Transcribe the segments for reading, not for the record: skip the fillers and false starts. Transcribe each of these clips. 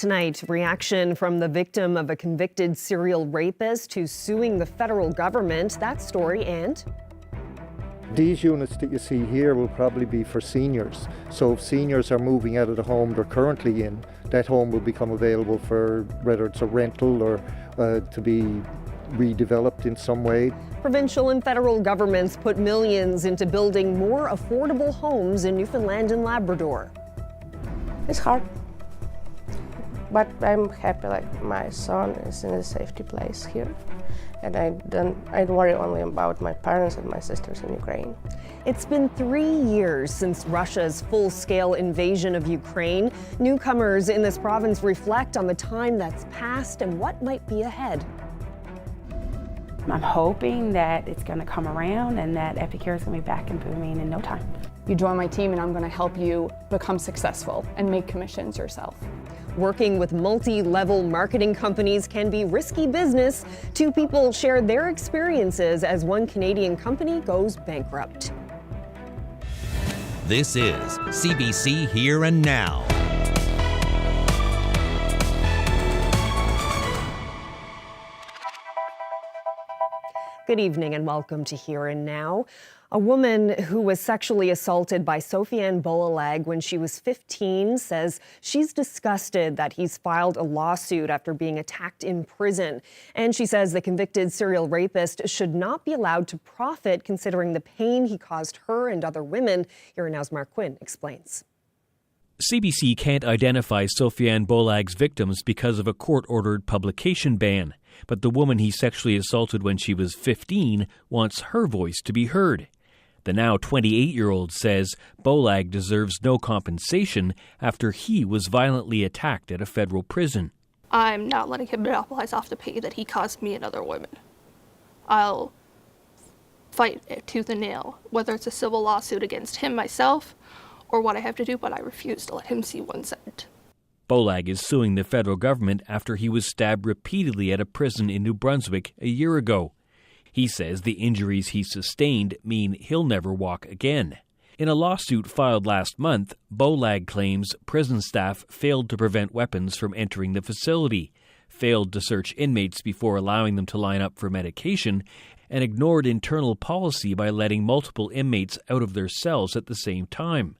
Tonight, reaction from the victim of a convicted serial rapist who's suing the federal government. That story and... These units that you see here will probably be for seniors. So if seniors are moving out of the home they're currently in, that home will become available for whether it's a rental or to be redeveloped in some way. Provincial and federal governments put millions into building more affordable homes in Newfoundland and Labrador. It's hard, but I'm happy like my son is in a safety place here. And I worry only about my parents and my sisters in Ukraine. It's been 3 years since Russia's full-scale invasion of Ukraine. Newcomers in this province reflect on the time that's passed and what might be ahead. I'm hoping that it's going to come around and that Epicure is going to be back and booming in no time. You join my team and I'm going to help you become successful and make commissions yourself. Working with multi-level marketing companies can be risky business. Two people share their experiences as one Canadian company goes bankrupt. This is CBC Here and Now. Good evening and welcome to Here and Now. A woman who was sexually assaulted by Sofiane Boalag when she was 15 says she's disgusted that he's filed a lawsuit after being attacked in prison. And she says the convicted serial rapist should not be allowed to profit considering the pain he caused her and other women. Here and Now's Mark Quinn explains. CBC can't identify Sofiane Boalag's victims because of a court-ordered publication ban. But the woman he sexually assaulted when she was 15 wants her voice to be heard. The now 28-year-old says Boalag deserves no compensation after he was violently attacked at a federal prison. I'm not letting him monopolize off the pain that he caused me and other women. I'll fight it tooth and nail, whether it's a civil lawsuit against him myself or what I have to do, but I refuse to let him see one cent. Boalag is suing the federal government after he was stabbed repeatedly at a prison in New Brunswick a year ago. He says the injuries he sustained mean he'll never walk again. In a lawsuit filed last month, Boalag claims prison staff failed to prevent weapons from entering the facility, failed to search inmates before allowing them to line up for medication, and ignored internal policy by letting multiple inmates out of their cells at the same time.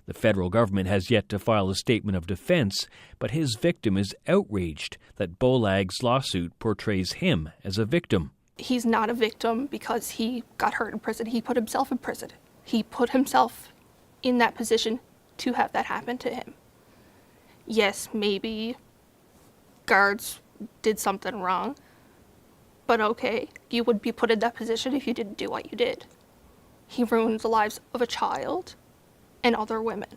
The federal government has yet to file a statement of defense, but his victim is outraged that Boalag's lawsuit portrays him as a victim. He's not a victim because he got hurt in prison. He put himself in prison. He put himself in that position to have that happen to him. Yes, maybe guards did something wrong, but okay, you would be put in that position if you didn't do what you did. He ruined the lives of a child and other women.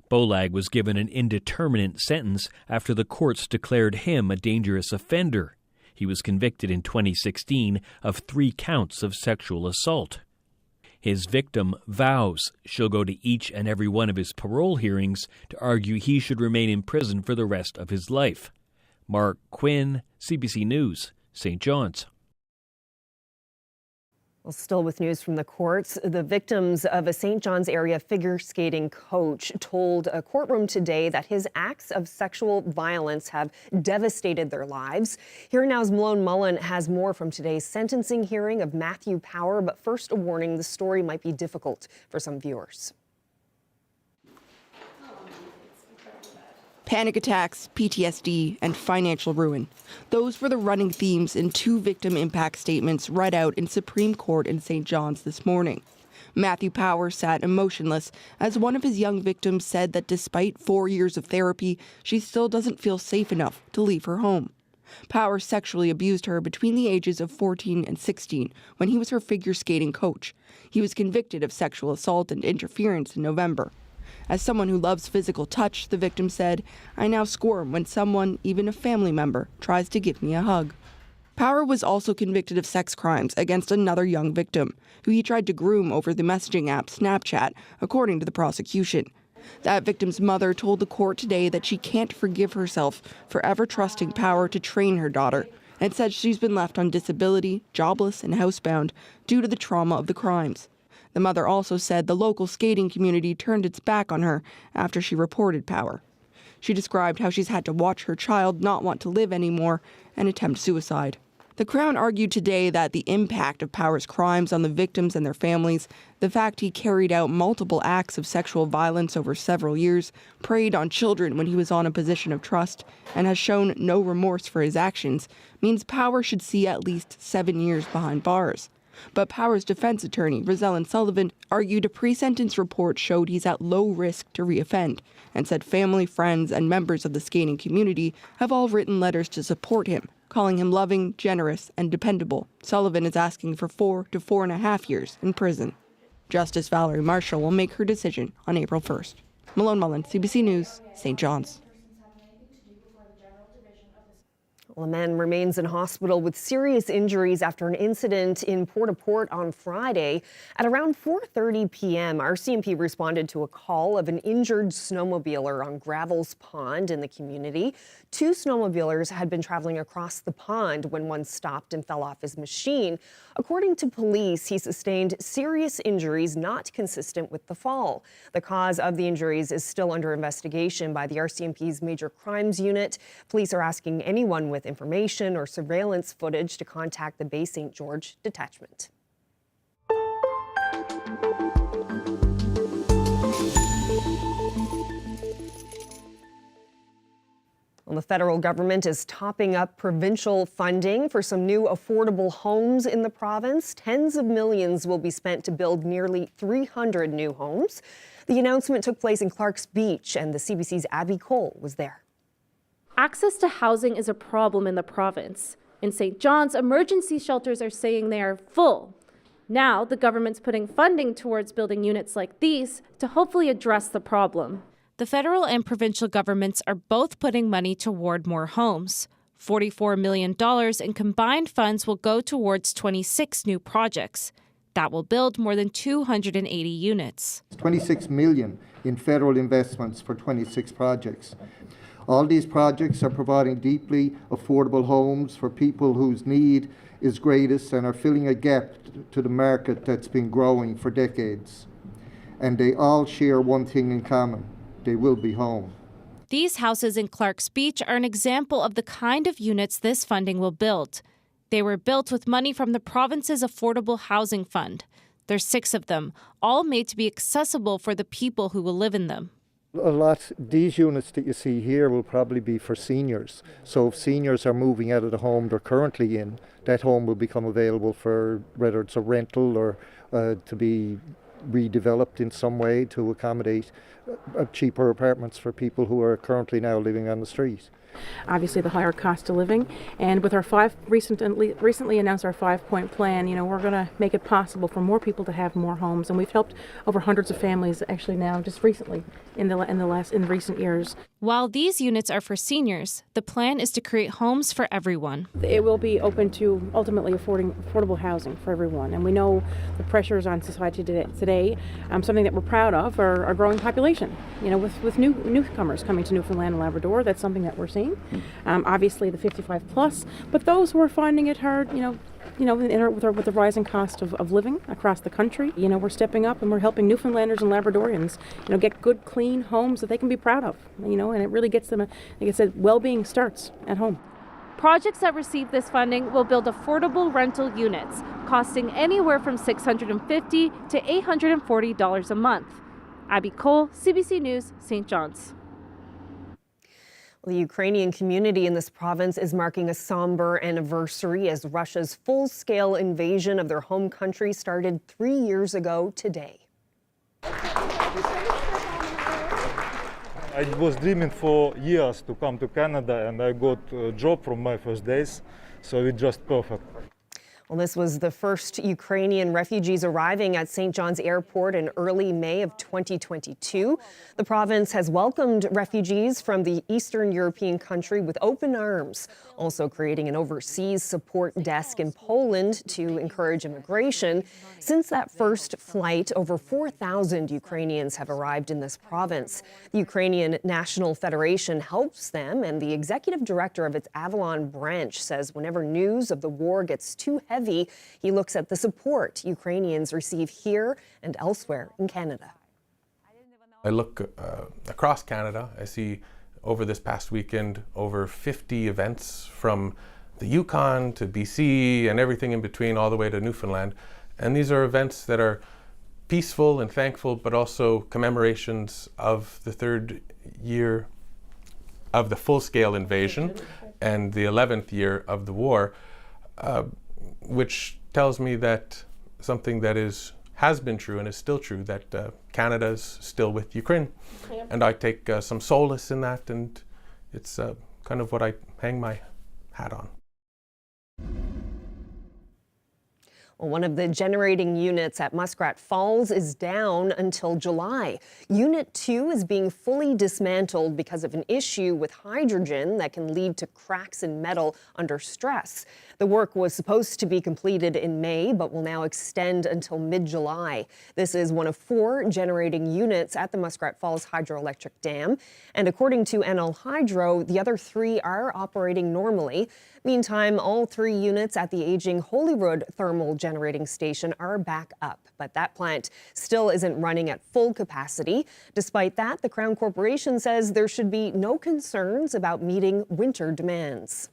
Boalag was given an indeterminate sentence after the courts declared him a dangerous offender. He was convicted in 2016 of 3 counts of sexual assault. His victim vows she'll go to each and every one of his parole hearings to argue he should remain in prison for the rest of his life. Mark Quinn, CBC News, St. John's. Well, still with news from the courts, the victims of a St. John's area figure skating coach told a courtroom today that his acts of sexual violence have devastated their lives. Here Now's Malone Mullen has more from today's sentencing hearing of Matthew Power, but first a warning, the story might be difficult for some viewers. Panic attacks, PTSD, and financial ruin. Those were the running themes in 2 victim impact statements read out in Supreme Court in St. John's this morning. Matthew Power sat emotionless as one of his young victims said that despite 4 years of therapy, she still doesn't feel safe enough to leave her home. Power sexually abused her between the ages of 14 and 16 when he was her figure skating coach. He was convicted of sexual assault and interference in November. As someone who loves physical touch, the victim said, "I now squirm when someone, even a family member, tries to give me a hug." Power was also convicted of sex crimes against another young victim, who he tried to groom over the messaging app Snapchat, according to the prosecution. That victim's mother told the court today that she can't forgive herself for ever trusting Power to train her daughter, and said she's been left on disability, jobless, and housebound due to the trauma of the crimes. The mother also said the local skating community turned its back on her after she reported Power. She described how she's had to watch her child not want to live anymore and attempt suicide. The Crown argued today that the impact of Power's crimes on the victims and their families, the fact he carried out multiple acts of sexual violence over several years, preyed on children when he was on a position of trust, and has shown no remorse for his actions, means Power should see at least 7 years behind bars. But Power's defense attorney, Rosalind Sullivan, argued a pre-sentence report showed he's at low risk to reoffend, and said family, friends, and members of the skating community have all written letters to support him, calling him loving, generous, and dependable. Sullivan is asking for 4 to 4.5 years in prison. Justice Valerie Marshall will make her decision on April 1st. Malone Mullen, CBC News, St. John's. Well, a man remains in hospital with serious injuries after an incident in Port-au-Port on Friday. At around 4:30 p.m., RCMP responded to a call of an injured snowmobiler on Gravels Pond in the community. 2 snowmobilers had been traveling across the pond when one stopped and fell off his machine. According to police, he sustained serious injuries not consistent with the fall. The cause of the injuries is still under investigation by the RCMP's Major Crimes Unit. Police are asking anyone with information or surveillance footage to contact the Bay St. George detachment. Well, the federal government is topping up provincial funding for some new affordable homes in the province. Tens of millions will be spent to build nearly 300 new homes. The announcement took place in Clark's Beach, and the CBC's Abby Cole was there. Access to housing is a problem in the province. In St. John's, emergency shelters are saying they are full. Now, the government's putting funding towards building units like these to hopefully address the problem. The federal and provincial governments are both putting money toward more homes. $44 million in combined funds will go towards 26 new projects. That will build more than 280 units. 26 million in federal investments for 26 projects. All these projects are providing deeply affordable homes for people whose need is greatest and are filling a gap to the market that's been growing for decades. And they all share one thing in common: they will be home. These houses in Clark's Beach are an example of the kind of units this funding will build. They were built with money from the province's Affordable Housing Fund. There's 6 of them, all made to be accessible for the people who will live in them. These units that you see here will probably be for seniors. So if seniors are moving out of the home they're currently in, that home will become available for whether it's a rental or to be redeveloped in some way to accommodate cheaper apartments for people who are currently now living on the street. Obviously the higher cost of living, and with our recently announced our 5-point plan, we're going to make it possible for more people to have more homes, and we've helped over hundreds of families actually now just recently in recent years. While these units are for seniors, the plan is to create homes for everyone. It will be open to ultimately affordable housing for everyone, and we know the pressures on society today. Something that we're proud of are our growing population. With newcomers coming to Newfoundland and Labrador, that's something that we're seeing. Obviously the 55 plus, but those who are finding it hard, with the rising cost of living across the country, we're stepping up and we're helping Newfoundlanders and Labradorians, get good, clean homes that they can be proud of, and it really gets them, like I said, well-being starts at home. Projects that receive this funding will build affordable rental units, costing anywhere from $650 to $840 a month. Abby Cole, CBC News, St. John's. The Ukrainian community in this province is marking a somber anniversary as Russia's full-scale invasion of their home country started 3 years ago today. I was dreaming for years to come to Canada, and I got a job from my first days, so it's just perfect. Well, this was the first Ukrainian refugees arriving at St. John's Airport in early May of 2022. The province has welcomed refugees from the Eastern European country with open arms, also creating an overseas support desk in Poland to encourage immigration. Since that first flight, over 4,000 Ukrainians have arrived in this province. The Ukrainian National Federation helps them, and the executive director of its Avalon branch says whenever news of the war gets too heavy, he looks at the support Ukrainians receive here and elsewhere in Canada. I look across Canada, I see over this past weekend over 50 events from the Yukon to BC and everything in between, all the way to Newfoundland. And these are events that are peaceful and thankful, but also commemorations of the 3rd year of the full-scale invasion and the 11th year of the war, which tells me that something that has been true and is still true, that Canada is still with Ukraine. Yep. And I take some solace in that, and it's kind of what I hang my hat on. Well, one of the generating units at Muskrat Falls is down until July. Unit 2 is being fully dismantled because of an issue with hydrogen that can lead to cracks in metal under stress. The work was supposed to be completed in May, but will now extend until mid-July. This is one of 4 generating units at the Muskrat Falls hydroelectric dam. And according to NL Hydro, the other 3 are operating normally. Meantime, all 3 units at the aging Holyrood thermal generating station are back up, but that plant still isn't running at full capacity. Despite that, the Crown Corporation says there should be no concerns about meeting winter demands.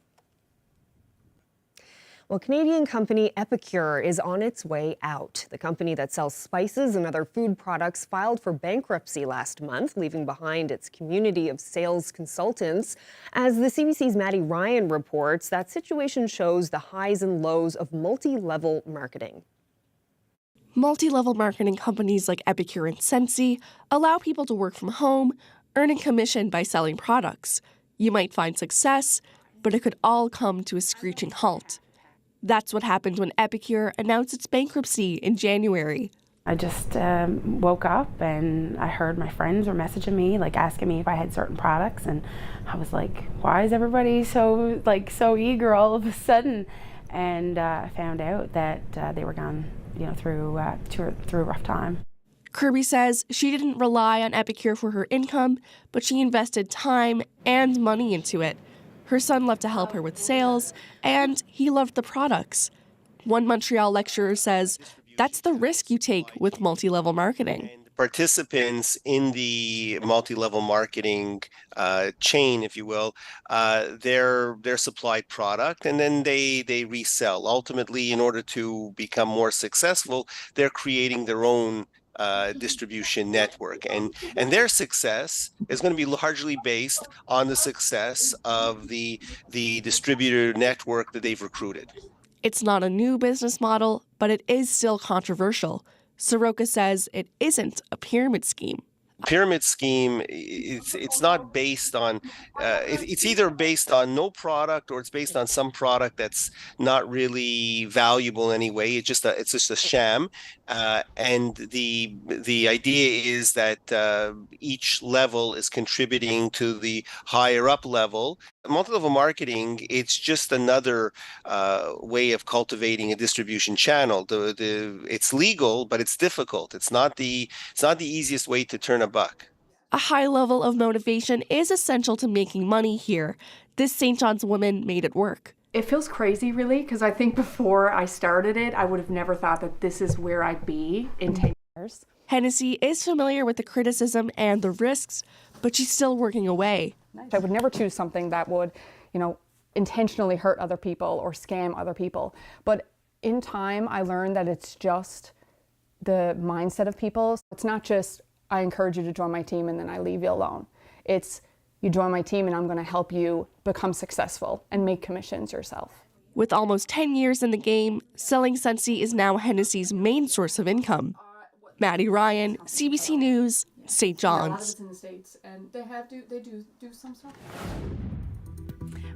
Well, Canadian company Epicure is on its way out. The company that sells spices and other food products filed for bankruptcy last month, leaving behind its community of sales consultants. As the CBC's Maddie Ryan reports, that situation shows the highs and lows of multi-level marketing. Multi-level marketing companies like Epicure and Sensi allow people to work from home, earning commission by selling products. You might find success, but it could all come to a screeching halt. That's what happened when Epicure announced its bankruptcy in January. I just woke up and I heard my friends were messaging me, like asking me if I had certain products, and I was like, why is everybody so eager all of a sudden? And I found out that they were gone, through a rough time. Kirby says she didn't rely on Epicure for her income, but she invested time and money into it. Her son loved to help her with sales, and he loved the products. One Montreal lecturer says that's the risk you take with multi-level marketing. Participants in the multi-level marketing chain, if you will, they're supplied product and then they resell. Ultimately, in order to become more successful, they're creating their own distribution network, and their success is going to be largely based on the success of the distributor network that they've recruited. It's not a new business model, but it is still controversial. Soroka says it isn't a pyramid scheme. Pyramid scheme, it's not based on, it's either based on no product or it's based on some product that's not really valuable in any way. It's just a sham. And the idea is that each level is contributing to the higher up level. Multi-level marketing, it's just another way of cultivating a distribution channel. It's legal, but it's difficult. It's not the easiest way to turn a buck. A high level of motivation is essential to making money here. This St. John's woman made it work. It feels crazy, really, because I think before I started it, I would have never thought that this is where I'd be in 10 years. Hennessy is familiar with the criticism and the risks, but she's still working away. I would never choose something that would, intentionally hurt other people or scam other people. But in time, I learned that it's just the mindset of people. It's not just, I encourage you to join my team and then I leave you alone. It's, you join my team and I'm going to help you become successful and make commissions yourself. With almost 10 years in the game, selling Sensi is now Hennessy's main source of income. Maddie Ryan, CBC News, St. John's. A lot of it's in the States, and they do some stuff.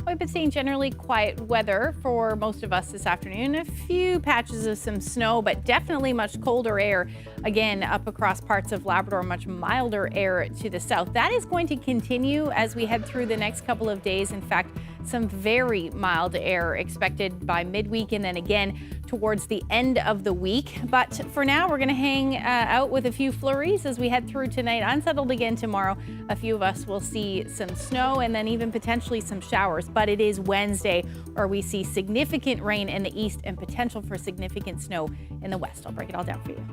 We've been seeing generally quiet weather for most of us this afternoon. A few patches of some snow, but definitely much colder air. Again, up across parts of Labrador, much milder air to the south. That is going to continue as we head through the next couple of days. In fact, some very mild air expected by midweek and then again towards the end of the week. But for now, we're going to hang out with a few flurries as we head through tonight. Unsettled again tomorrow. A few of us will see some snow and then even potentially some showers. But it is Wednesday where we see significant rain in the east and potential for significant snow in the west. I'll break it all down for you.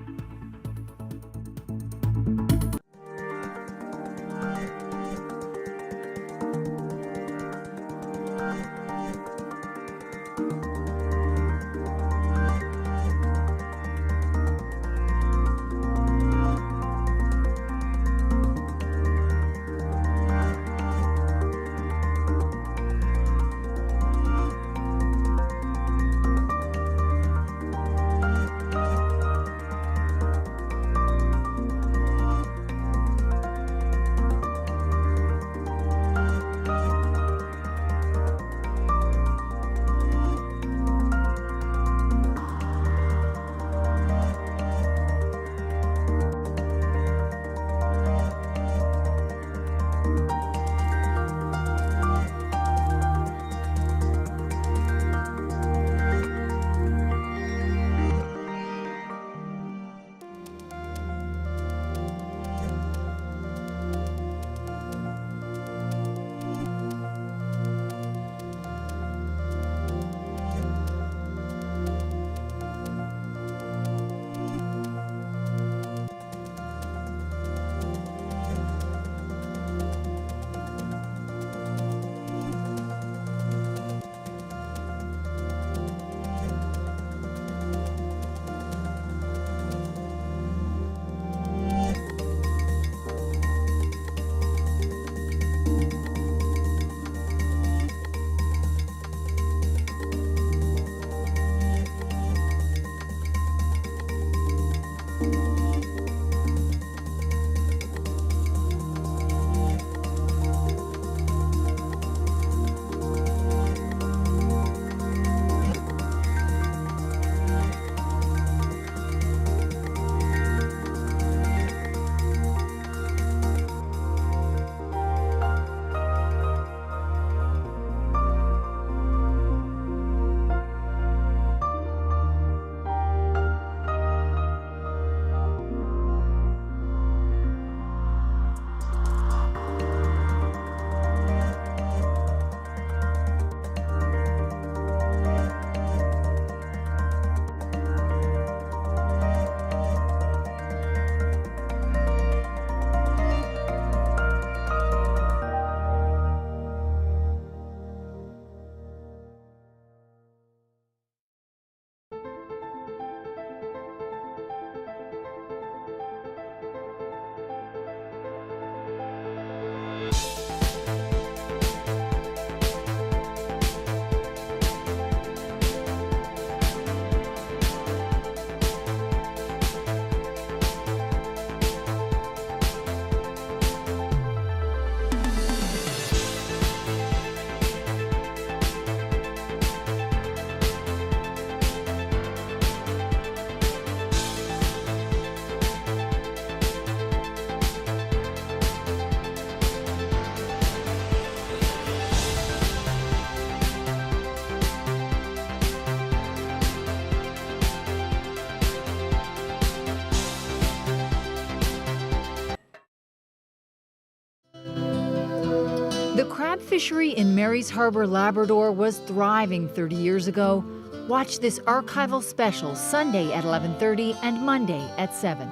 The crab fishery in Mary's Harbor, Labrador was thriving 30 years ago. Watch this archival special Sunday at 11:30 and Monday at 7.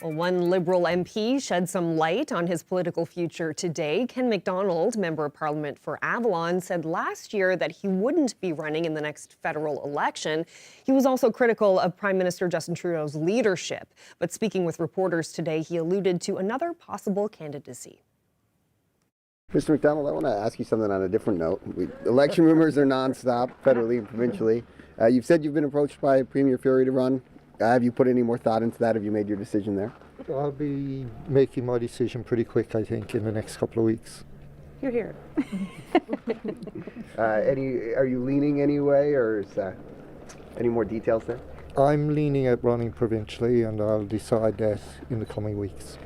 Well, one Liberal MP shed some light on his political future today. Ken MacDonald, Member of Parliament for Avalon, said last year that he wouldn't be running in the next federal election. He was also critical of Prime Minister Justin Trudeau's leadership. But speaking with reporters today, he alluded to another possible candidacy. Mr. MacDonald, I want to ask you something on a different note. Election rumors are nonstop, federally and provincially. You've said you've been approached by Premier Furey to run. Have you put any more thought into that? Have you made your decision there? I'll be making my decision pretty quick, I think, in the next couple of weeks. You're here. Are you leaning any way, or is any more details there? I'm leaning at running provincially, and I'll decide that in the coming weeks.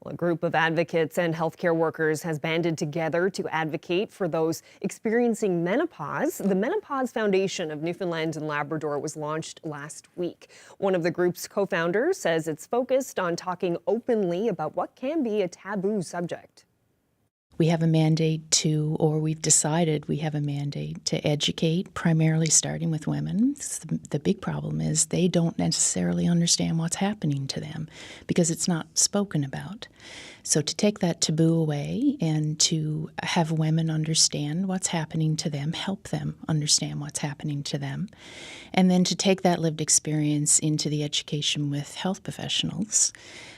A group of advocates and healthcare workers has banded together to advocate for those experiencing menopause. The Menopause Foundation of Newfoundland and Labrador was launched last week. One of the group's co-founders says it's focused on talking openly about what can be a taboo subject. We have a mandate to, or we've decided we have a mandate to educate, primarily starting with women. The big problem is they don't necessarily understand what's happening to them because it's not spoken about. So to take that taboo away and to have women understand what's happening to them, help them understand what's happening to them, and then to take that lived experience into the education with health professionals,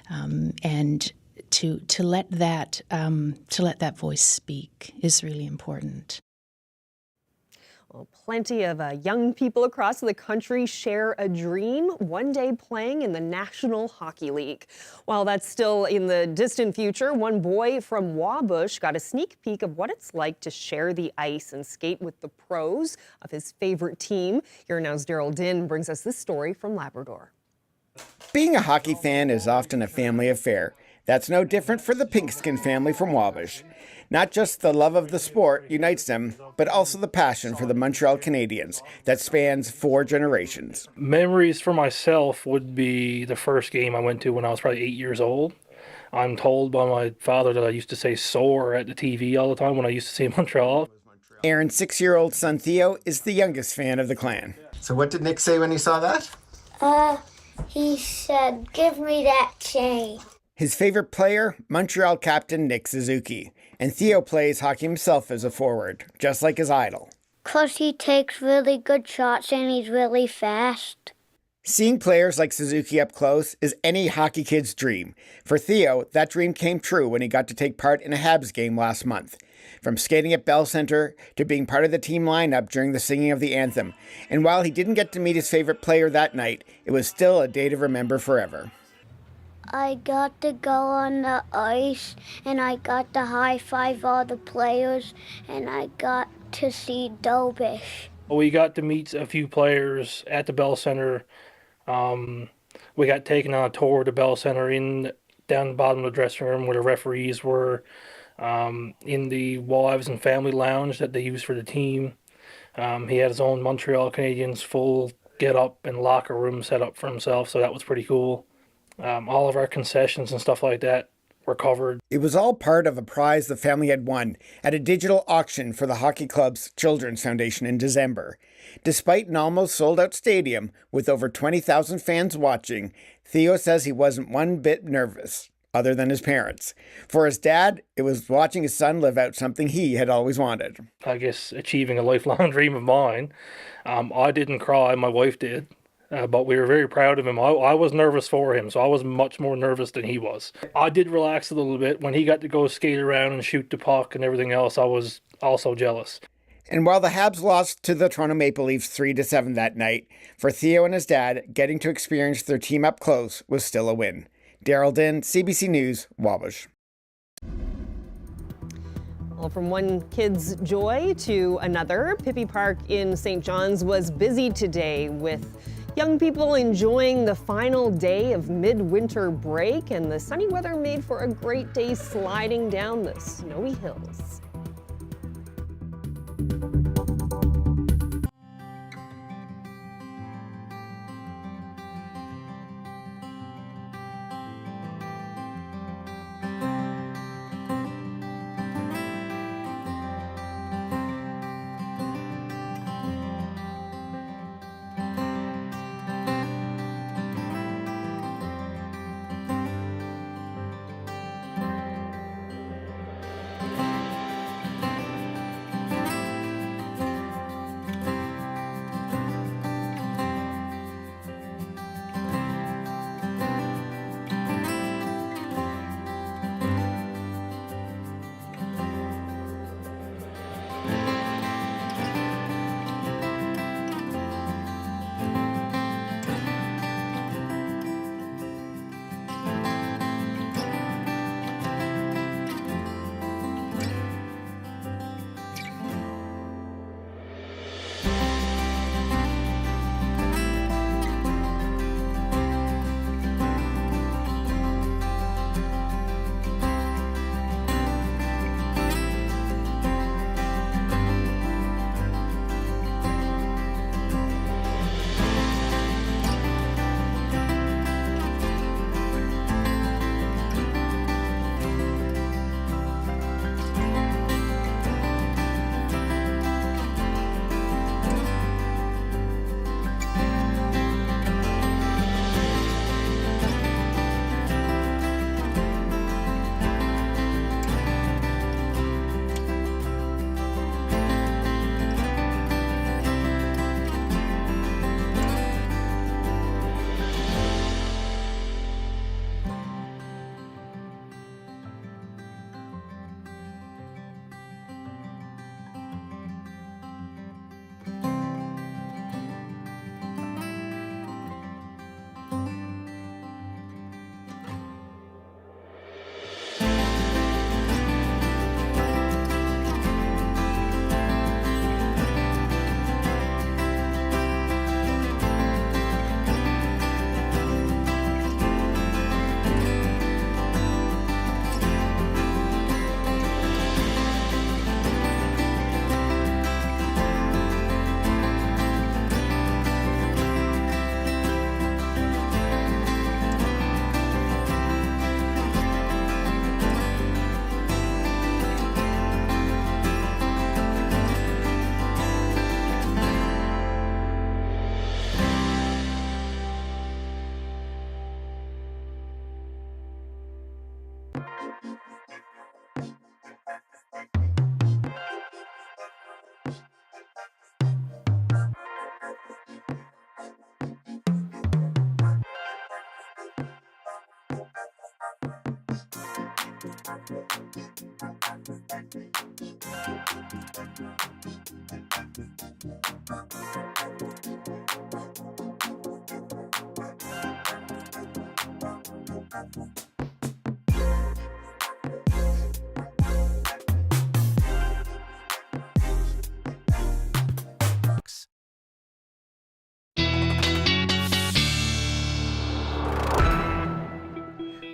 and to let that voice speak is really important. Well, plenty of young people across the country share a dream, one day playing in the National Hockey League. While that's still in the distant future, one boy from Wabush got a sneak peek of what it's like to share the ice and skate with the pros of his favorite team. Here Now's Daryl Din brings us this story from Labrador. Being a hockey fan is often a family affair. That's no different for the Pinkskin family from Wabush. Not just the love of the sport unites them, but also the passion for the Montreal Canadiens that spans 4 generations. Memories for myself would be the first game I went to when I was probably 8 years old. I'm told by my father that I used to say "sore" at the TV all the time when I used to see Montreal. Aaron's 6-year-old son Theo is the youngest fan of the clan. So what did Nick say when he saw that? He said, "Give me that chain." His favorite player, Montreal captain Nick Suzuki. And Theo plays hockey himself as a forward, just like his idol. 'Cause he takes really good shots and he's really fast. Seeing players like Suzuki up close is any hockey kid's dream. For Theo, that dream came true when he got to take part in a Habs game last month. From skating at Bell Centre to being part of the team lineup during the singing of the anthem. And while he didn't get to meet his favorite player that night, it was still a day to remember forever. I got to go on the ice and I got to high-five all the players and I got to see Dobish. We got to meet a few players at the Bell Centre. We got taken on a tour of the Bell Centre down the bottom of the dressing room where the referees were, in the wives and family lounge that they use for the team. He had his own Montreal Canadiens full get-up and locker room set up for himself, so that was pretty cool. All of our concessions and stuff like that were covered. It was all part of a prize the family had won at a digital auction for the hockey club's Children's Foundation in December. Despite an almost sold-out stadium with over 20,000 fans watching, Theo says he wasn't one bit nervous, other than his parents. For his dad, it was watching his son live out something he had always wanted. I guess achieving a lifelong dream of mine. I didn't cry, my wife did. But we were very proud of him. I was nervous for him, so I was much more nervous than he was. I did relax a little bit. When he got to go skate around and shoot the puck and everything else, I was also jealous. And while the Habs lost to the Toronto Maple Leafs 3-7 that night, for Theo and his dad, getting to experience their team up close was still a win. Daryl Din, CBC News, Wabush. Well, from one kid's joy to another, Pippy Park in St. John's was busy today with young people enjoying the final day of midwinter break, and the sunny weather made for a great day sliding down the snowy hills.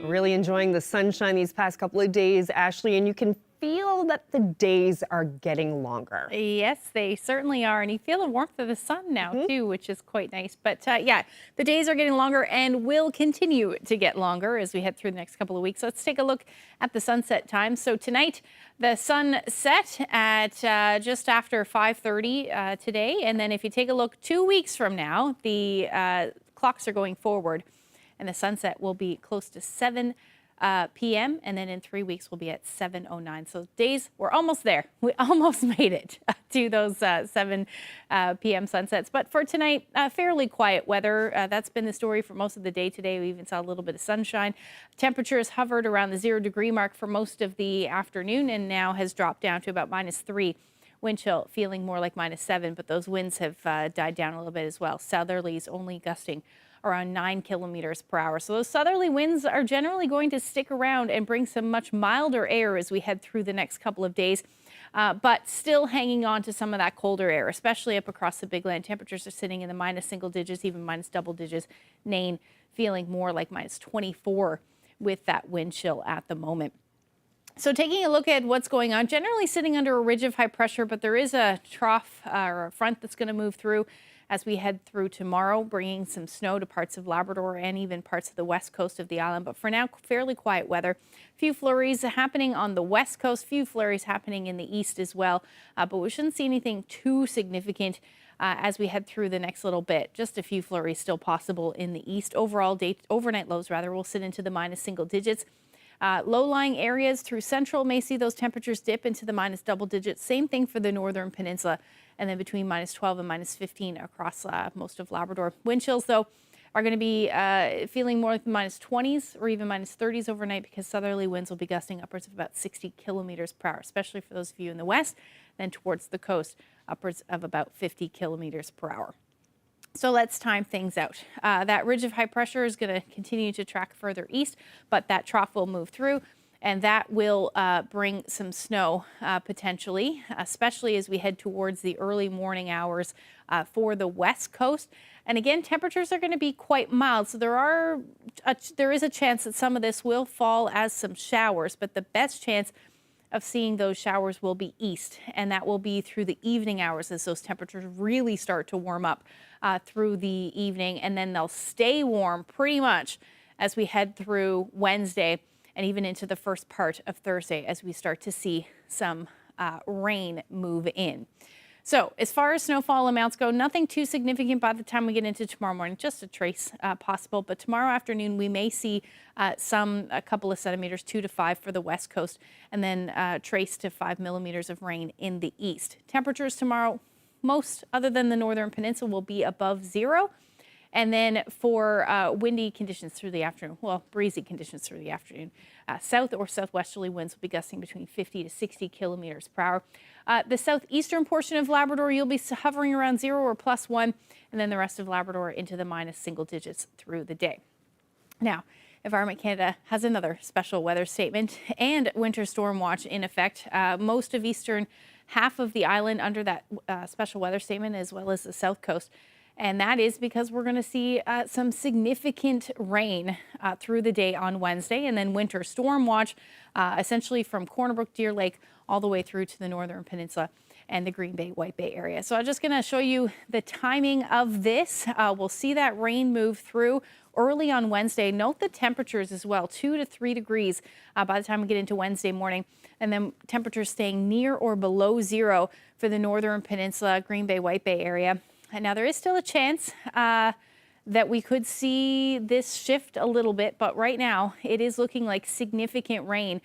Really enjoying the sunshine these past couple of days, Ashley, and you can feel that the days are getting longer. Yes, they certainly are. And you feel the warmth of the sun now, too, which is quite nice. But yeah, the days are getting longer and will continue to get longer as we head through the next couple of weeks. Let's take a look at the sunset time. So tonight, the sun set at just after 5:30 today. And then if you take a look 2 weeks from now, the clocks are going forward and the sunset will be close to 7 p.m. and then in 3 weeks we'll be at 7:09. So days, we're almost there. We almost made it to those 7 p.m. sunsets. But for tonight, fairly quiet weather. That's been the story for most of the day today. We even saw a little bit of sunshine. Temperatures hovered around the 0-degree mark for most of the afternoon and now has dropped down to about -3. Wind chill feeling more like -7, but those winds have died down a little bit as well. Southerlies only gusting around 9 kilometers per hour. So those southerly winds are generally going to stick around and bring some much milder air as we head through the next couple of days. But still hanging on to some of that colder air, especially up across the Big Land. Temperatures are sitting in the minus single digits, even minus double digits. Nain feeling more like minus 24 with that wind chill at the moment. So taking a look at what's going on, generally sitting under a ridge of high pressure, but there is a trough or a front that's going to move through as we head through tomorrow, bringing some snow to parts of Labrador and even parts of the west coast of the island. But for now, fairly quiet weather. Few flurries happening on the west coast, few flurries happening in the east as well. But we shouldn't see anything too significant as we head through the next little bit. Just a few flurries still possible in the east. Overall, overnight lows will sit into the minus single digits. Low-lying areas through central may see those temperatures dip into the minus double digits. Same thing for the northern peninsula. And then between minus 12 and minus 15 across most of Labrador. Wind chills, though, are going to be feeling more like minus 20s or even minus 30s overnight because southerly winds will be gusting upwards of about 60 kilometers per hour, especially for those of you in the west. Then towards the coast, upwards of about 50 kilometers per hour. So let's time things out. That ridge of high pressure is going to continue to track further east, but that trough will move through. And that will bring some snow potentially, especially as we head towards the early morning hours for the west coast. And again, temperatures are going to be quite mild. So there is a chance that some of this will fall as some showers, but the best chance of seeing those showers will be east. And that will be through the evening hours as those temperatures really start to warm up through the evening. And then they'll stay warm pretty much as we head through Wednesday and even into the first part of Thursday as we start to see some rain move in. So as far as snowfall amounts go, nothing too significant by the time we get into tomorrow morning, just a trace possible. But tomorrow afternoon, we may see a couple of centimeters, 2 to 5 for the west coast, and then trace to 5 millimeters of rain in the east. Temperatures tomorrow, most other than the northern peninsula, will be above 0. And then for windy conditions through the afternoon, well, breezy conditions through the afternoon, south or southwesterly winds will be gusting between 50 to 60 kilometers per hour. The southeastern portion of Labrador, you'll be hovering around 0 or +1, and then the rest of Labrador into the minus single digits through the day. Now, Environment Canada has another special weather statement and winter storm watch in effect. Most of eastern half of the island under that special weather statement, as well as the south coast. And that is because we're going to see some significant rain through the day on Wednesday, and then winter storm watch essentially from Corner Brook, Deer Lake, all the way through to the northern peninsula and the Green Bay, White Bay area. So I'm just going to show you the timing of this. We'll see that rain move through early on Wednesday. Note the temperatures as well, 2 to 3 degrees by the time we get into Wednesday morning. And then temperatures staying near or below 0 for the northern peninsula, Green Bay, White Bay area. And now there is still a chance that we could see this shift a little bit, but right now it is looking like significant rain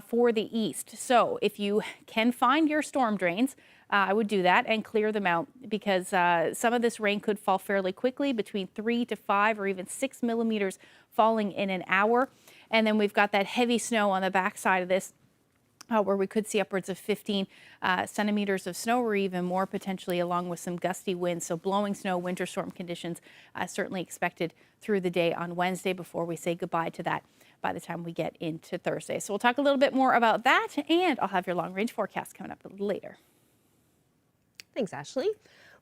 for the east. So if you can find your storm drains, I would do that and clear them out because some of this rain could fall fairly quickly, between 3 to 5 or even 6 millimeters falling in an hour. And then we've got that heavy snow on the backside of this where we could see upwards of 15 centimeters of snow or even more potentially, along with some gusty winds. So blowing snow, winter storm conditions certainly expected through the day on Wednesday before we say goodbye to that by the time we get into Thursday. So we'll talk a little bit more about that, and I'll have your long range forecast coming up a little later. Thanks, Ashley.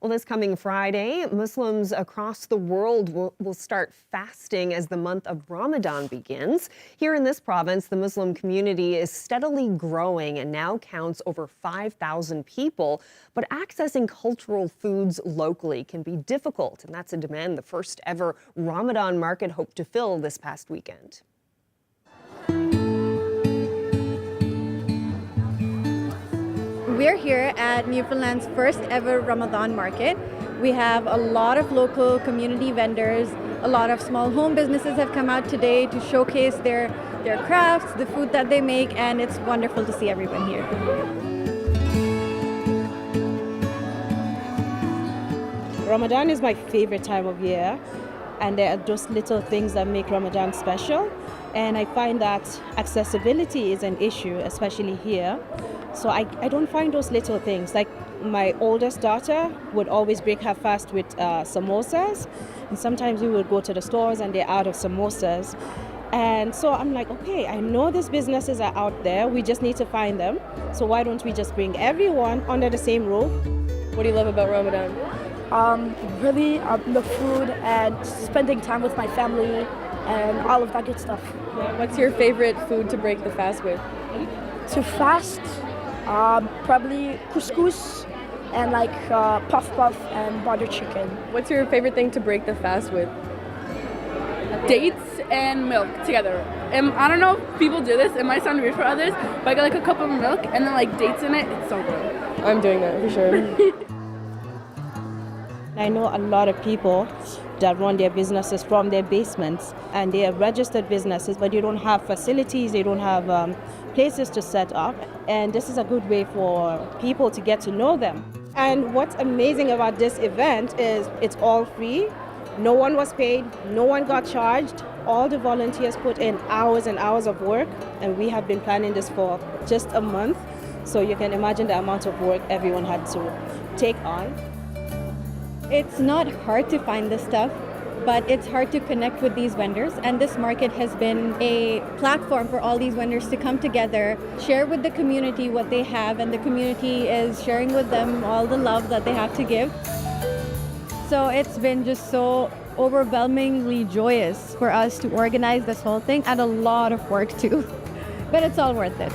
Well, this coming Friday, Muslims across the world will start fasting as the month of Ramadan begins. Here in this province, the Muslim community is steadily growing and now counts over 5,000 people. But accessing cultural foods locally can be difficult, and that's a demand the first ever Ramadan market hoped to fill this past weekend. We're here at Newfoundland's first ever Ramadan market. We have a lot of local community vendors. A lot of small home businesses have come out today to showcase their crafts, the food that they make, and it's wonderful to see everyone here. Ramadan is my favorite time of year, and there are just little things that make Ramadan special. And I find that accessibility is an issue, especially here. So I don't find those little things. Like my oldest daughter would always break her fast with samosas. And sometimes we would go to the stores and they're out of samosas. And so I'm like, okay, I know these businesses are out there. We just need to find them. So why don't we just bring everyone under the same roof? What do you love about Ramadan? Really the food and spending time with my family and all of that good stuff. What's your favorite food to break the fast with? To fast, probably couscous and like puff puff and butter chicken. What's your favorite thing to break the fast with? Dates and milk together. And I don't know if people do this, it might sound weird for others, but I got like a cup of milk and then like dates in it, it's so good. I'm doing that for sure. I know a lot of people that run their businesses from their basements, and they are registered businesses, but they don't have facilities, they don't have places to set up, and this is a good way for people to get to know them. And what's amazing about this event is it's all free. No one was paid, no one got charged. All the volunteers put in hours and hours of work, and we have been planning this for just a month, so you can imagine the amount of work everyone had to take on. It's not hard to find this stuff, but it's hard to connect with these vendors, and this market has been a platform for all these vendors to come together, share with the community what they have, and the community is sharing with them all the love that they have to give. So it's been just so overwhelmingly joyous for us to organize this whole thing, and a lot of work too, but it's all worth it.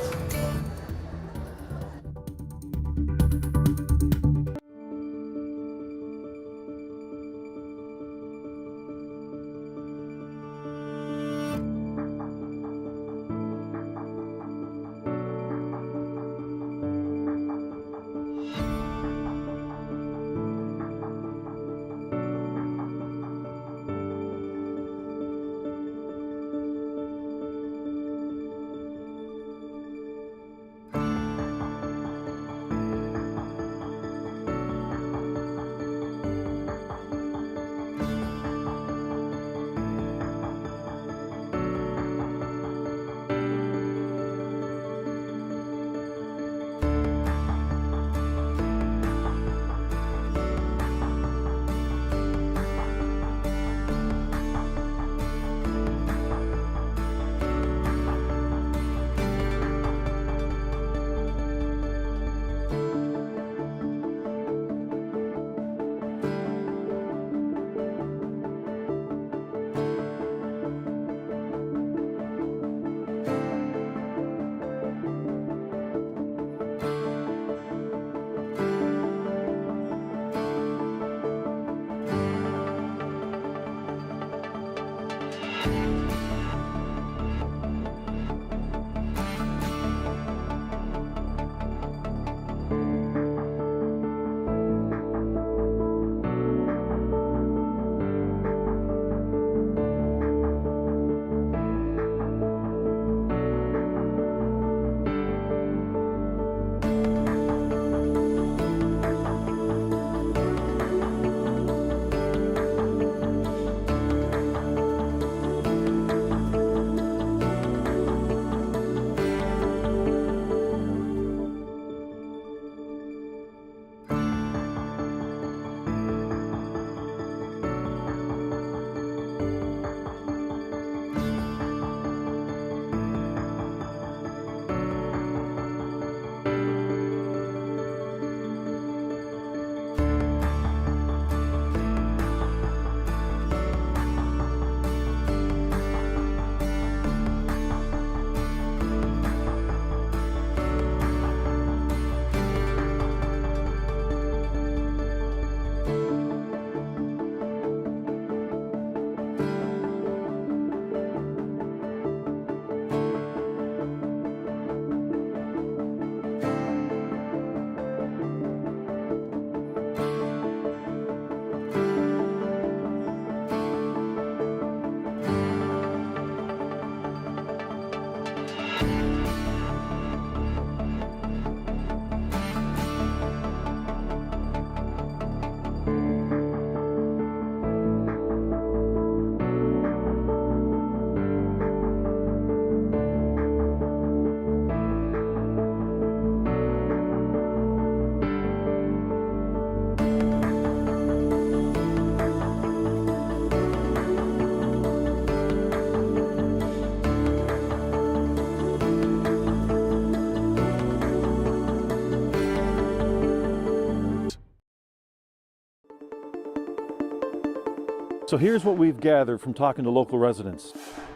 So here's what we've gathered from talking to local residents.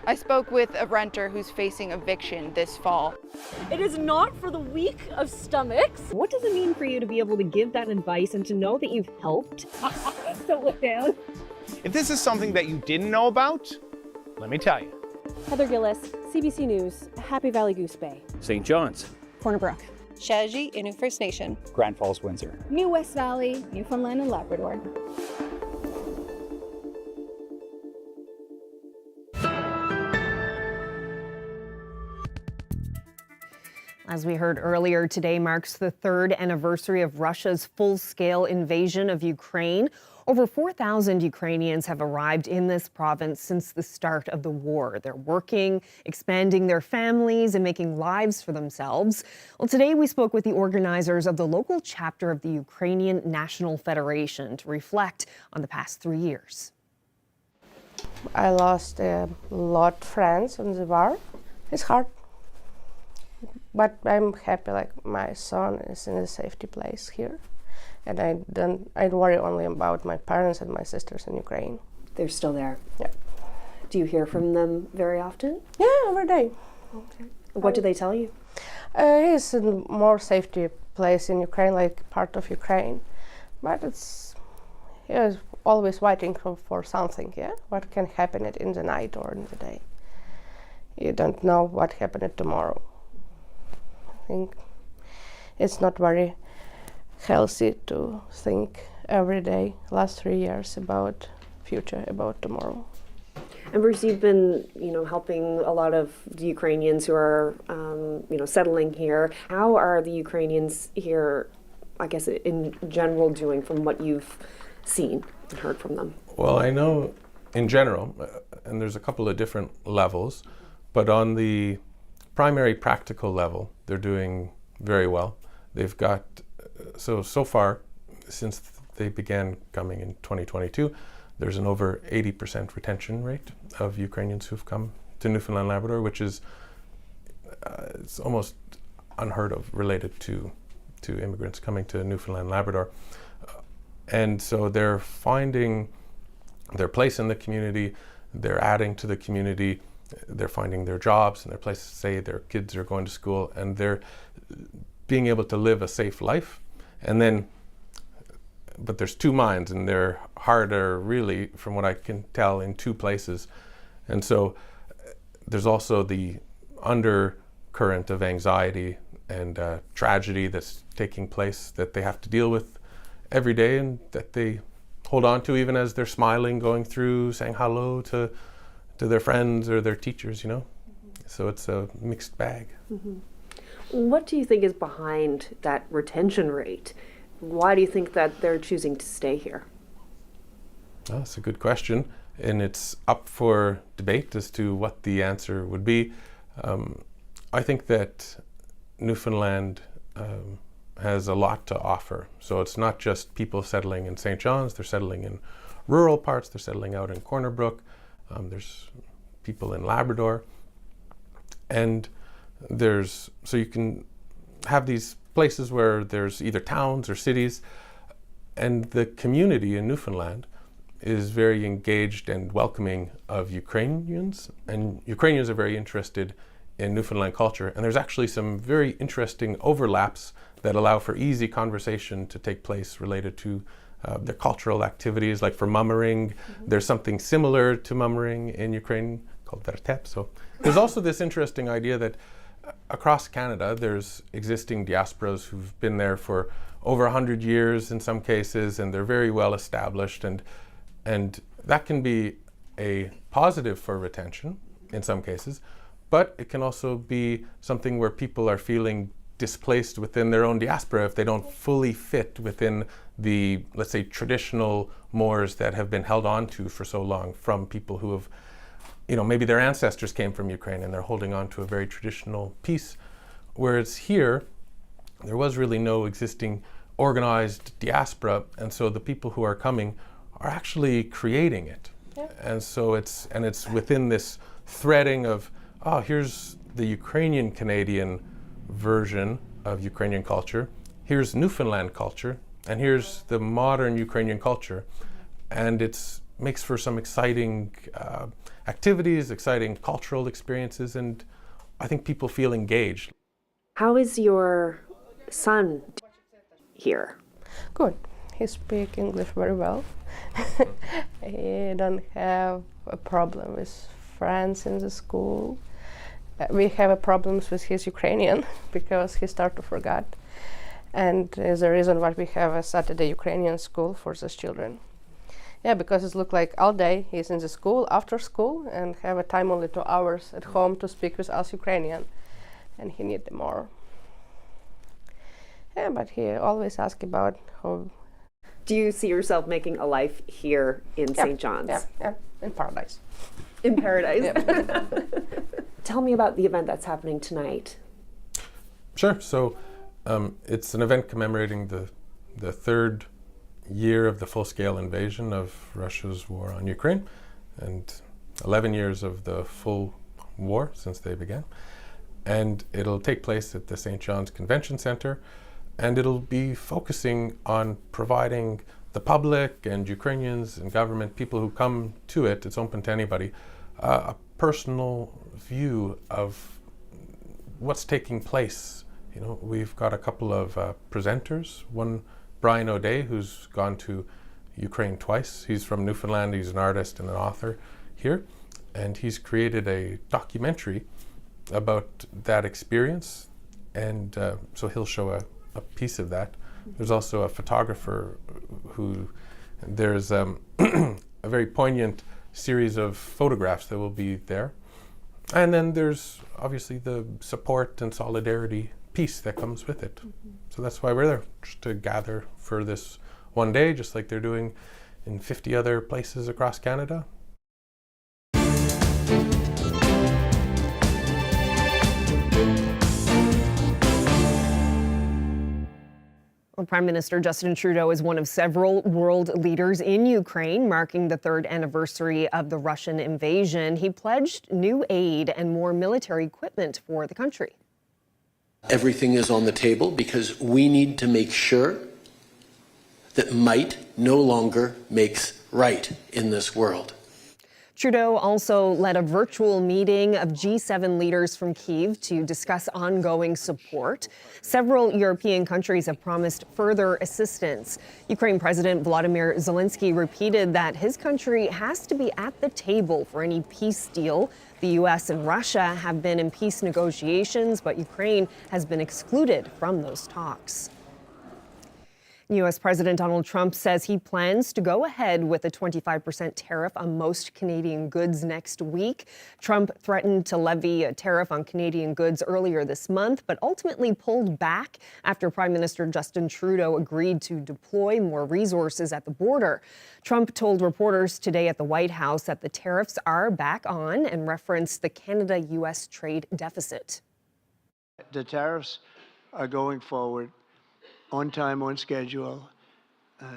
I spoke with a renter who's facing eviction this fall. It is not for the weak of stomachs. What does it mean for you to be able to give that advice and to know that you've helped? Don't look down. If this is something that you didn't know about, let me tell you. Heather Gillis, CBC News, Happy Valley Goose Bay. St. John's. Corner Brook. Shaji, Inuk First Nation. Grand Falls, Windsor. New West Valley, Newfoundland and Labrador. As we heard earlier, today marks the 3rd anniversary of Russia's full-scale invasion of Ukraine. Over 4,000 Ukrainians have arrived in this province since the start of the war. They're working, expanding their families, and making lives for themselves. Well, today we spoke with the organizers of the local chapter of the Ukrainian National Federation to reflect on the past 3 years. I lost a lot of friends in the war. It's hard. But I'm happy, like my son is in a safety place here. And I worry only about my parents and my sisters in Ukraine. They're still there? Yeah. Do you hear from them very often? Yeah, every day. Okay. What do they tell you? He's in a more safety place in Ukraine, like part of Ukraine. But he's always waiting for something, yeah? What can happen in the night or in the day. You don't know what happened tomorrow. I think it's not very healthy to think every day, last 3 years, about future, about tomorrow. And Bruce, you've been, helping a lot of the Ukrainians who are, settling here. How are the Ukrainians here, I guess, in general doing from what you've seen and heard from them? Well, I know in general, and there's a couple of different levels, but on the primary practical level, they're doing very well. They've got, so far, since they began coming in 2022, there's an over 80% retention rate of Ukrainians who've come to Newfoundland and Labrador, which is it's almost unheard of related to immigrants coming to Newfoundland and Labrador. And so they're finding their place in the community, they're adding to the community, they're finding their jobs and their places to stay, their kids are going to school, and they're being able to live a safe life. And then, but there's two minds, and they're harder really, from what I can tell, in two places. And so there's also the undercurrent of anxiety and tragedy that's taking place that they have to deal with every day, and that they hold on to even as they're smiling, going through, saying hello to their friends or their teachers, So it's a mixed bag. Mm-hmm. What do you think is behind that retention rate? Why do you think that they're choosing to stay here? Oh, that's a good question, and it's up for debate as to what the answer would be. I think that Newfoundland has a lot to offer. So it's not just people settling in St. John's, they're settling in rural parts, they're settling out in Corner Brook, there's people in Labrador, and so you can have these places where there's either towns or cities, and the community in Newfoundland is very engaged and welcoming of Ukrainians, and Ukrainians are very interested in Newfoundland culture, and there's actually some very interesting overlaps that allow for easy conversation to take place related to their cultural activities, like for mummering. There's something similar to mummering in Ukraine called vertep. So there's also this interesting idea that across Canada, there's existing diasporas who've been there for over 100 years in some cases, and they're very well established, and that can be a positive for retention in some cases, but it can also be something where people are feeling displaced within their own diaspora if they don't fully fit within the, let's say, traditional mores that have been held on to for so long from people who have, maybe their ancestors came from Ukraine and they're holding on to a very traditional piece. Whereas here, there was really no existing organized diaspora, and so the people who are coming are actually creating it. Yeah. And so it's within this threading of, here's the Ukrainian Canadian version of Ukrainian culture, here's Newfoundland culture, and here's the modern Ukrainian culture. And it's makes for some exciting activities, exciting cultural experiences, and I think people feel engaged. How is your son here? Good. He speaks English very well. He don't have a problem with friends in the school. We have problems with his Ukrainian because he started to forget. And is the reason why we have a Saturday Ukrainian school for these children. Yeah, because it looks like all day he's in the school, after school, and have a time only 2 hours at home to speak with us Ukrainian. And he need more. Yeah, but he always asks about how. Do you see yourself making a life here in St. John's? Yeah, in paradise. In paradise? Tell me about the event that's happening tonight. Sure. So it's an event commemorating the third year of the full-scale invasion of Russia's war on Ukraine, and 11 years of the full war since they began. And it'll take place at the St. John's Convention Centre, and it'll be focusing on providing the public and Ukrainians and government, people who come to it, it's open to anybody, a personal view of what's taking place. You know, we've got a couple of presenters. One, Brian O'Day, who's gone to Ukraine twice. He's from Newfoundland. He's an artist and an author here, and he's created a documentary about that experience, and so he'll show a piece of that. There's also a photographer who, there's a very poignant series of photographs that will be there. And then there's obviously the support and solidarity piece that comes with it. So that's why we're there, just to gather for this one day, just like they're doing in 50 other places across Canada. Well, Prime Minister Justin Trudeau is one of several world leaders in Ukraine, marking the third anniversary of the Russian invasion. He pledged new aid and more military equipment for the country. Everything is on the table because we need to make sure that might no longer makes right in this world. Trudeau also led a virtual meeting of G7 leaders from Kyiv to discuss ongoing support. Several European countries have promised further assistance. Ukraine President Volodymyr Zelensky repeated that his country has to be at the table for any peace deal. The U.S. and Russia have been in peace negotiations, but Ukraine has been excluded from those talks. U.S. President Donald Trump says he plans to go ahead with a 25% tariff on most Canadian goods next week. Trump threatened to levy a tariff on Canadian goods earlier this month, but ultimately pulled back after Prime Minister Justin Trudeau agreed to deploy more resources at the border. Trump told reporters today at the White House that the tariffs are back on and referenced the Canada-U.S. trade deficit. The tariffs are going forward on time, on schedule.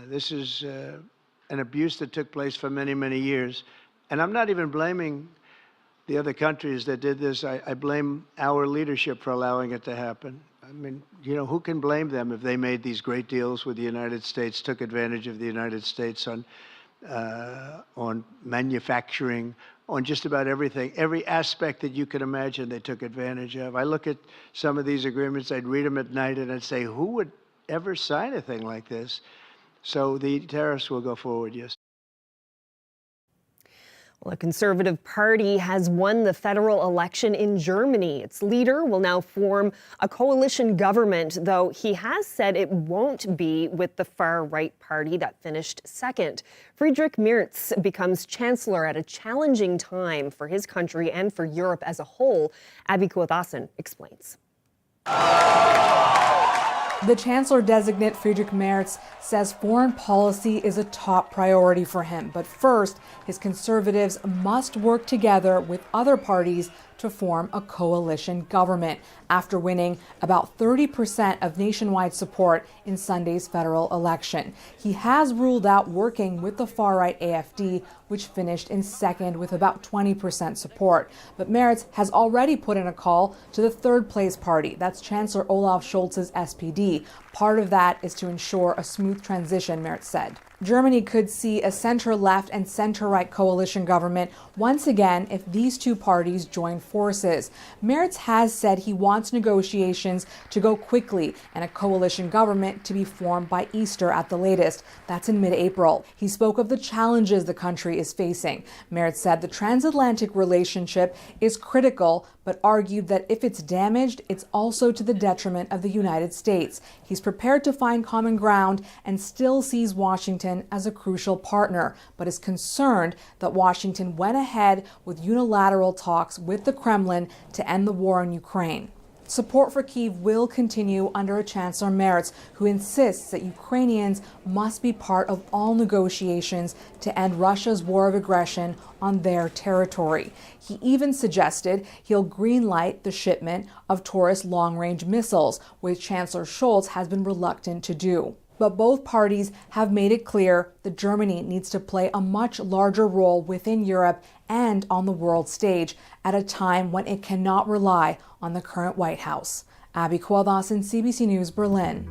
This is an abuse that took place for many, many years. And I'm not even blaming the other countries that did this. I blame our leadership for allowing it to happen. I mean, you know, who can blame them if they made these great deals with the United States, took advantage of the United States on manufacturing, on just about everything. Every aspect that you could imagine they took advantage of. I look at some of these agreements, I'd read them at night, and I'd say, who would ever sign a thing like this? So the tariffs will go forward, yes. Well, a Conservative Party has won the federal election in Germany. Its leader will now form a coalition government, though he has said it won't be with the far-right party that finished second. Friedrich Merz becomes chancellor at a challenging time for his country and for Europe as a whole. Abby Kuathasan explains. The Chancellor-designate Friedrich Merz says foreign policy is a top priority for him. But first, his Conservatives must work together with other parties to form a coalition government after winning about 30% of nationwide support in Sunday's federal election. He has ruled out working with the far-right AfD, which finished in second with about 20% support. But Merz has already put in a call to the third-place party, that's Chancellor Olaf Scholz's SPD, Part of that is to ensure a smooth transition, Merz said. Germany could see a center-left and center-right coalition government once again if these two parties join forces. Merz has said he wants negotiations to go quickly and a coalition government to be formed by Easter at the latest. That's in mid-April. He spoke of the challenges the country is facing. Merz said the transatlantic relationship is critical, but argued that if it's damaged, it's also to the detriment of the United States. He's prepared to find common ground and still sees Washington as a crucial partner, but is concerned that Washington went ahead with unilateral talks with the Kremlin to end the war in Ukraine. Support for Kyiv will continue under Chancellor Merz, who insists that Ukrainians must be part of all negotiations to end Russia's war of aggression on their territory. He even suggested he'll greenlight the shipment of Taurus long-range missiles, which Chancellor Scholz has been reluctant to do. But both parties have made it clear that Germany needs to play a much larger role within Europe and on the world stage at a time when it cannot rely on the current White House. Abby Kwaldasin, CBC News, Berlin.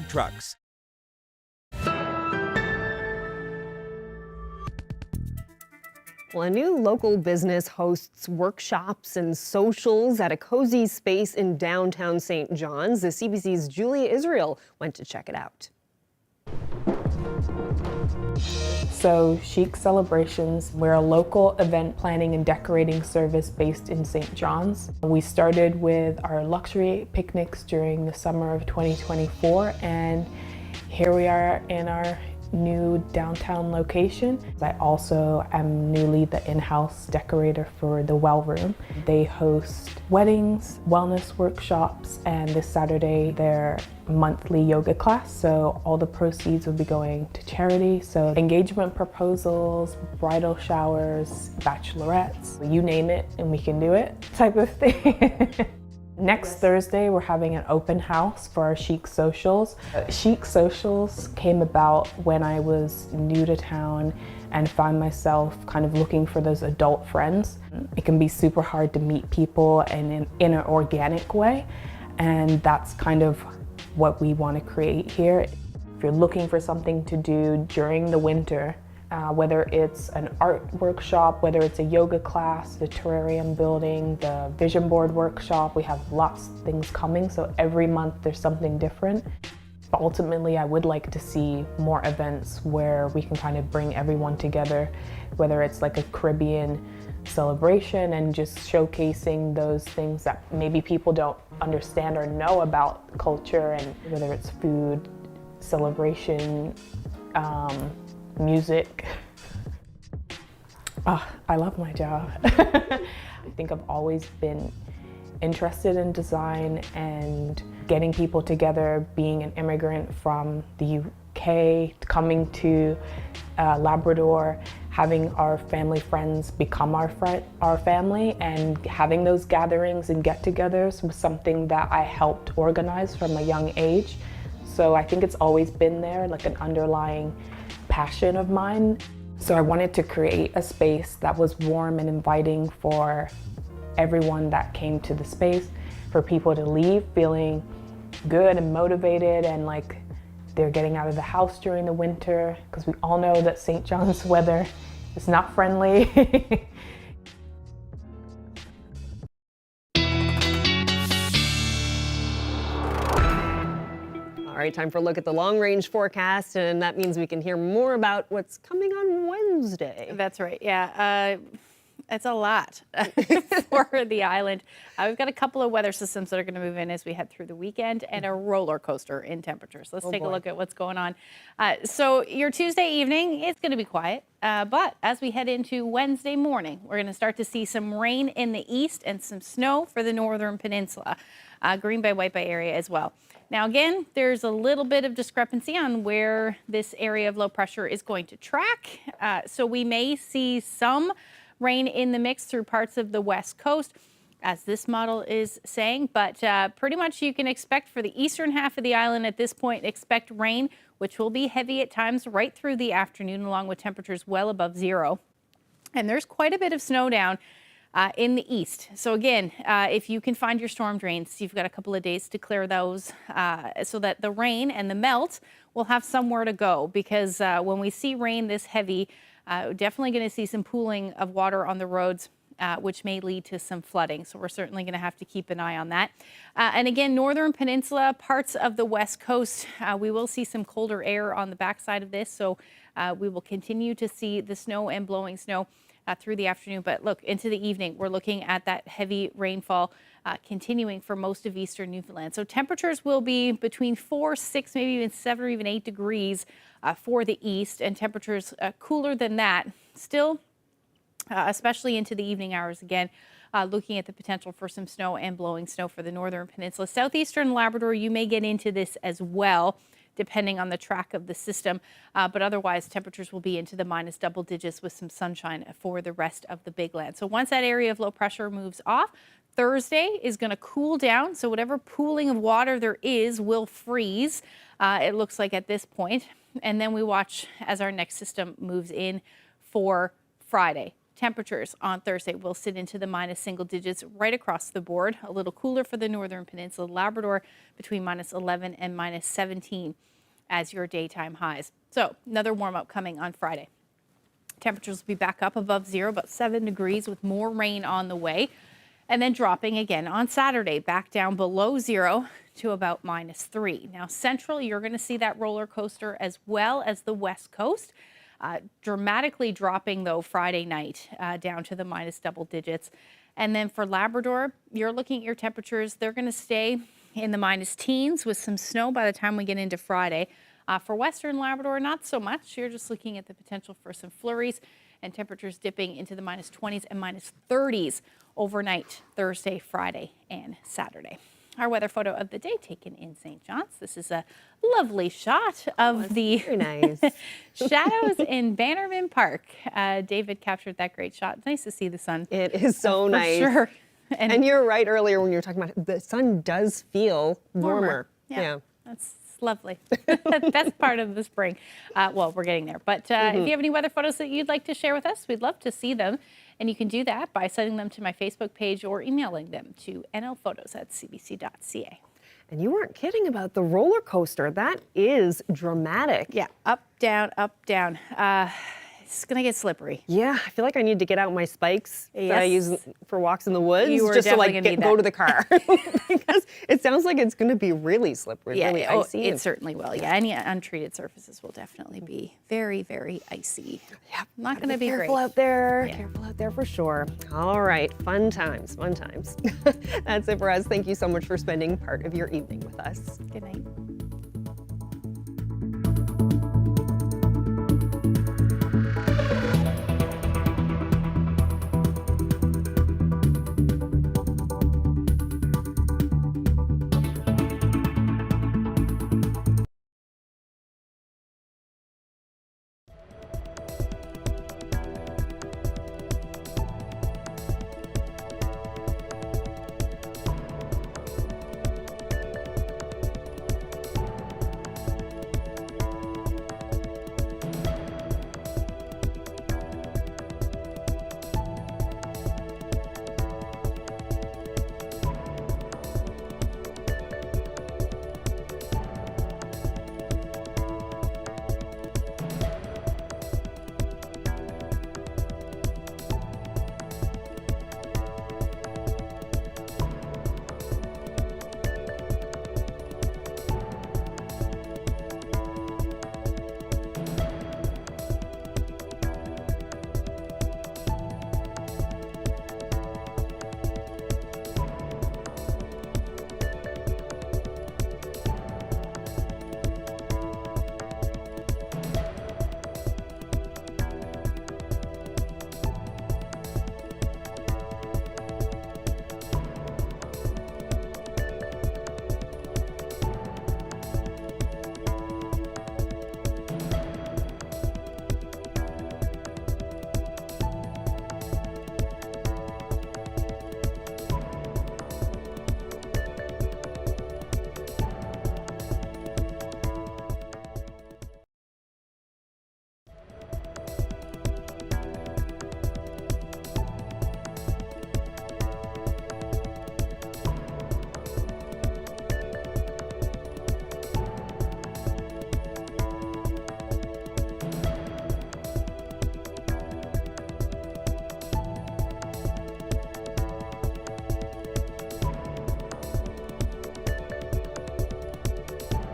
Trucks. Well, a new local business hosts workshops and socials at a cozy space in downtown St. John's. The CBC's Julia Israel went to check it out. So Chic Celebrations, we're a local event planning and decorating service based in St. John's. We started with our luxury picnics during the summer of 2024, and here we are in our new downtown location. I also am newly the in-house decorator for the Well Room. They host weddings, wellness workshops, and this Saturday their monthly yoga class. So all the proceeds will be going to charity. So engagement proposals, bridal showers, bachelorettes, you name it and we can do it type of thing. Next Thursday, we're having an open house for our Chic Socials. Chic Socials came about when I was new to town and found myself kind of looking for those adult friends. It can be super hard to meet people in an organic way, and that's kind of what we want to create here. If you're looking for something to do during the winter, whether it's an art workshop, whether it's a yoga class, the terrarium building, the vision board workshop, we have lots of things coming, so every month there's something different. But ultimately, I would like to see more events where we can kind of bring everyone together, whether it's like a Caribbean celebration and just showcasing those things that maybe people don't understand or know about culture, and whether it's food, celebration, music. Oh, I love my job. I think I've always been interested in design and getting people together, being an immigrant from the UK, coming to Labrador, having our family friends become our family, and having those gatherings and get-togethers was something that I helped organize from a young age. So I think it's always been there, like an underlying passion of mine. So I wanted to create a space that was warm and inviting for everyone that came to the space, for people to leave feeling good and motivated and like they're getting out of the house during the winter, because we all know that St. John's weather is not friendly. All right, time for a look at the long-range forecast, and that means we can hear more about what's coming on Wednesday. That's right, yeah. It's a lot for the island. We've got a couple of weather systems that are going to move in as we head through the weekend, and a roller coaster in temperatures. Let's take a look at what's going on. So your Tuesday evening, it's going to be quiet, but as we head into Wednesday morning, we're going to start to see some rain in the east and some snow for the northern peninsula, Green Bay, White Bay area as well. Now again, there's a little bit of discrepancy on where this area of low pressure is going to track. So we may see some rain in the mix through parts of the west coast, as this model is saying, but pretty much you can expect for the eastern half of the island at this point, expect rain, which will be heavy at times right through the afternoon, along with temperatures well above zero. And there's quite a bit of snow down in the east. So again, if you can find your storm drains, you've got a couple of days to clear those so that the rain and the melt will have somewhere to go, because when we see rain this heavy, definitely going to see some pooling of water on the roads, which may lead to some flooding. So we're certainly going to have to keep an eye on that. And again, northern peninsula, parts of the west coast, we will see some colder air on the backside of this. So we will continue to see the snow and blowing snow through the afternoon. But look, into the evening, we're looking at that heavy rainfall continuing for most of eastern Newfoundland. So temperatures will be between 4, 6, maybe even 7 or even 8 degrees for the east, and temperatures cooler than that still, especially into the evening hours again. Looking at the potential for some snow and blowing snow for the northern peninsula. Southeastern Labrador, you may get into this as well, depending on the track of the system. But otherwise, temperatures will be into the minus double digits with some sunshine for the rest of the big land. So once that area of low pressure moves off, Thursday is going to cool down. So whatever pooling of water there is will freeze, it looks like at this point. And then we watch as our next system moves in for Friday. Temperatures on Thursday will sit into the minus single digits right across the board. A little cooler for the northern peninsula, Labrador between minus 11 and minus 17 as your daytime highs. So another warm up coming on Friday. Temperatures will be back up above zero, about 7 degrees with more rain on the way. And then dropping again on Saturday, back down below zero to about -3. Now, Central, you're going to see that roller coaster as well as the West Coast. Dramatically dropping, though, Friday night down to the minus double digits. And then for Labrador, you're looking at your temperatures. They're going to stay in the minus teens with some snow by the time we get into Friday. For Western Labrador, not so much. You're just looking at the potential for some flurries and temperatures dipping into the minus 20s and minus 30s overnight Thursday, Friday, and Saturday. Our weather photo of the day taken in St. John's. This is a lovely shot of the very nice. shadows in Bannerman Park. David captured that great shot. It's nice to see the sun. It is so nice. For sure. And you're right earlier when you were talking about the sun does feel warmer. Yeah. That's lovely. Best part of the spring. Well, we're getting there. But if you have any weather photos that you'd like to share with us, we'd love to see them. And you can do that by sending them to my Facebook page or emailing them to nlphotos@cbc.ca. And you weren't kidding about the roller coaster. That is dramatic. Yeah, up, down, up, down. It's going to get slippery. Yeah, I feel like I need to get out my spikes that I use for walks in the woods You are just to definitely like gonna need go that. to the car. Because it sounds like it's going to be really slippery, really icy. It certainly will. Yeah, any untreated surfaces will definitely be very, very icy. Yeah, not going to be careful great. out there. Yeah. Careful out there for sure. All right, fun times, fun times. That's it for us. Thank you so much for spending part of your evening with us. Good night.